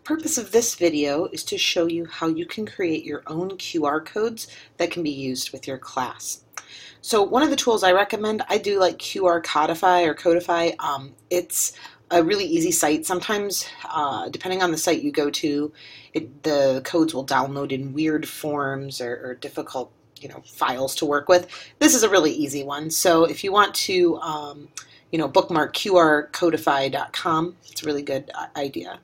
purpose of this video is to show you how you can create your own QR codes that can be used with your class. So one of the tools I recommend, I do like QR Codify or Codify. It's a really easy site. Sometimes, depending on the site you go to, the codes will download in weird forms or difficult, files to work with. This is a really easy one. So if you want to, bookmark qrcodify.com, it's a really good idea.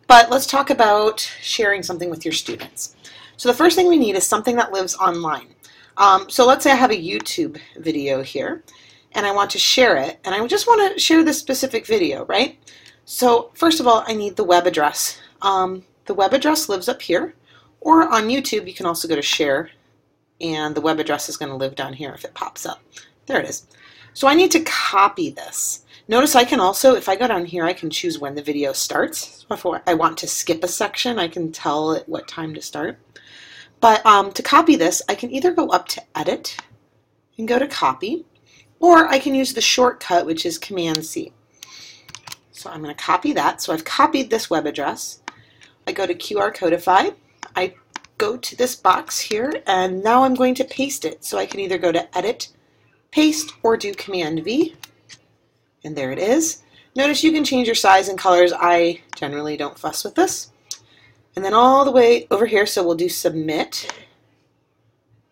But let's talk about sharing something with your students. So the first thing we need is something that lives online. So let's say I have a YouTube video here and I want to share it, and I just want to share this specific video, right? So first of all, I need the web address. The web address lives up here, or on YouTube you can also go to share, and the web address is going to live down here if it pops up. There it is. So I need to copy this. Notice I can also, if I go down here, I can choose when the video starts. So if I want to skip a section, I can tell it what time to start. But to copy this, I can either go up to Edit and go to Copy, or I can use the shortcut, which is Command-C. So I'm going to copy that. So I've copied this web address. I go to QR Codify. I go to this box here, and now I'm going to paste it. So I can either go to Edit, Paste, or do Command-V. And there it is. Notice you can change your size and colors. I generally don't fuss with this. And then all the way over here, so we'll do Submit.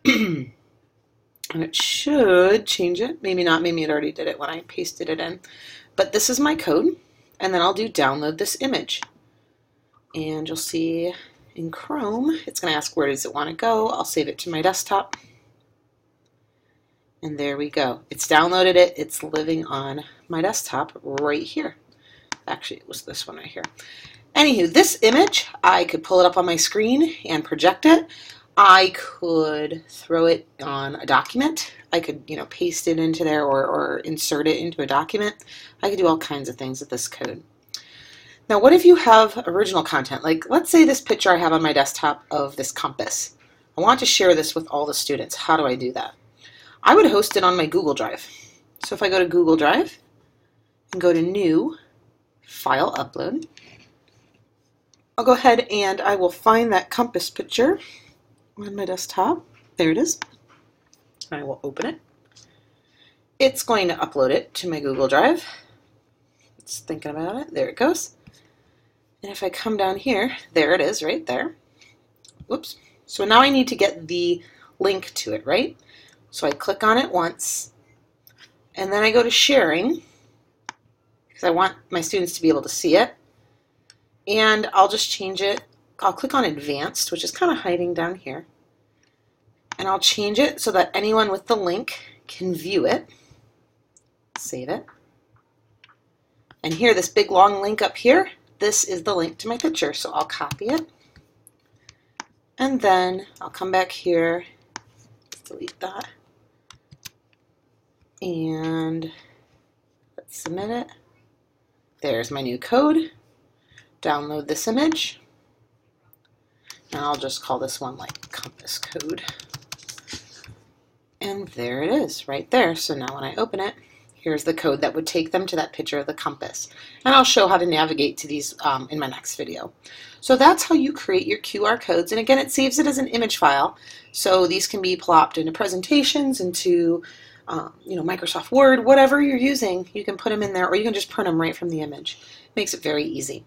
And it should change it. Maybe not. Maybe it already did it when I pasted it in. But this is my code. And then I'll do Download this image. And you'll see in Chrome, it's going to ask where does it want to go. I'll save it to my desktop. And there we go. It's downloaded it. It's living on my desktop right here. Actually, it was this one right here. Anywho, this image, I could pull it up on my screen and project it. I could throw it on a document. I could, paste it into there or insert it into a document. I could do all kinds of things with this code. Now, what if you have original content? Like, let's say this picture I have on my desktop of this compass. I want to share this with all the students. How do I do that? I would host it on my Google Drive. So if I go to Google Drive and go to New, File Upload, I'll go ahead and I will find that compass picture on my desktop. There it is. I will open it. It's going to upload it to my Google Drive. It's thinking about it. There it goes. And if I come down here, there it is right there. Whoops. So now I need to get the link to it, right? So I click on it once, and then I go to sharing, because I want my students to be able to see it. And I'll just change it. I'll click on Advanced, which is kind of hiding down here. And I'll change it so that anyone with the link can view it. Save it. And here, this big long link up here, this is the link to my picture. So I'll copy it. And then I'll come back here, delete that. And let's submit it. There's my new code. Download this image. And I'll just call this one like compass code. And there it is, right there. So now when I open it, here's the code that would take them to that picture of the compass. And I'll show how to navigate to these in my next video. So that's how you create your QR codes. And again, it saves it as an image file. So these can be plopped into presentations, into Microsoft Word, whatever you're using, you can put them in there, or you can just print them right from the image. Makes it very easy.